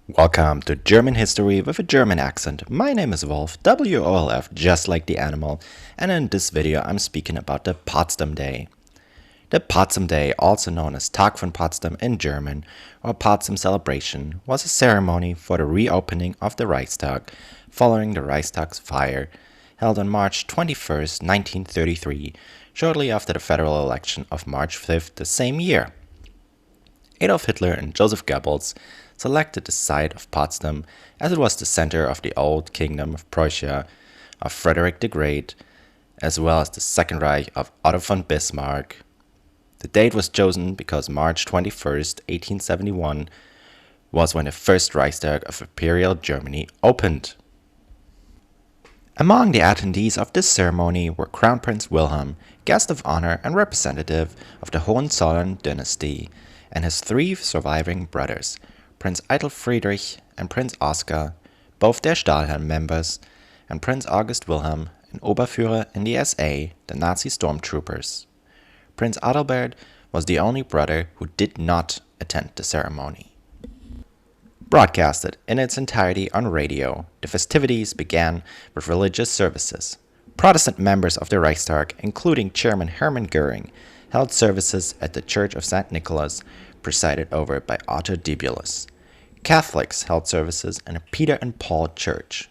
Welcome to German History with a German accent. My name is Wolf, WOLF, just like the animal, and in this video I'm speaking about the Potsdam Day. The Potsdam Day, also known as Tag von Potsdam in German, or Potsdam Celebration, was a ceremony for the reopening of the Reichstag following the Reichstag's fire, held on March 21, 1933, shortly after the federal election of March 5th the same year. Adolf Hitler and Joseph Goebbels selected the site of Potsdam as it was the center of the old kingdom of Prussia of Frederick the Great, as well as the Second Reich of Otto von Bismarck. The date was chosen because March 21st, 1871 was when the first Reichstag of Imperial Germany opened. Among the attendees of this ceremony were Crown Prince Wilhelm, guest of honor and representative of the Hohenzollern dynasty, and his three surviving brothers, Prince Eitel Friedrich and Prince Oskar, both der Stahlhelm members, and Prince August Wilhelm, an Oberführer in the SA, the Nazi stormtroopers. Prince Adalbert was the only brother who did not attend the ceremony. Broadcasted in its entirety on radio, the festivities began with religious services. Protestant members of the Reichstag, including Chairman Hermann Göring, held services at the Church of St. Nicholas, presided over by Otto Dibulus. Catholics held services in a Peter and Paul church.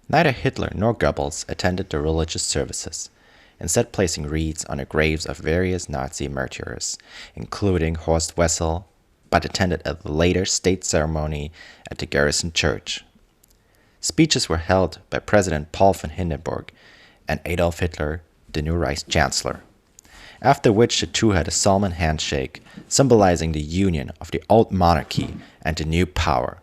Neither Hitler nor Goebbels attended the religious services, instead placing wreaths on the graves of various Nazi martyrs, including Horst Wessel, but attended a later state ceremony at the Garrison Church. Speeches were held by President Paul von Hindenburg and Adolf Hitler, the new Reich Chancellor, after which the two had a solemn handshake, symbolizing the union of the old monarchy and the new power.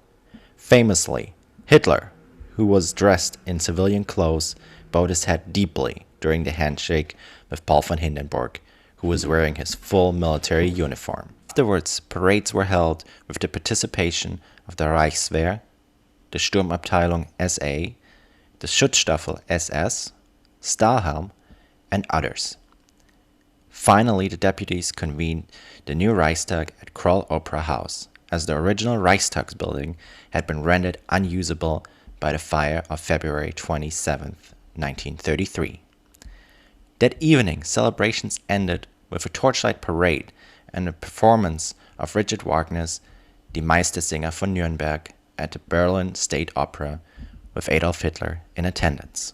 Famously, Hitler, who was dressed in civilian clothes, bowed his head deeply during the handshake with Paul von Hindenburg, who was wearing his full military uniform. Afterwards, parades were held with the participation of the Reichswehr, the Sturmabteilung SA, the Schutzstaffel SS, Stahlhelm, and others. Finally, the deputies convened the new Reichstag at Kroll Opera House, as the original Reichstag building had been rendered unusable by the fire of February 27, 1933. That evening, celebrations ended with a torchlight parade and a performance of Richard Wagner's Die Meistersinger von Nürnberg at the Berlin State Opera, with Adolf Hitler in attendance.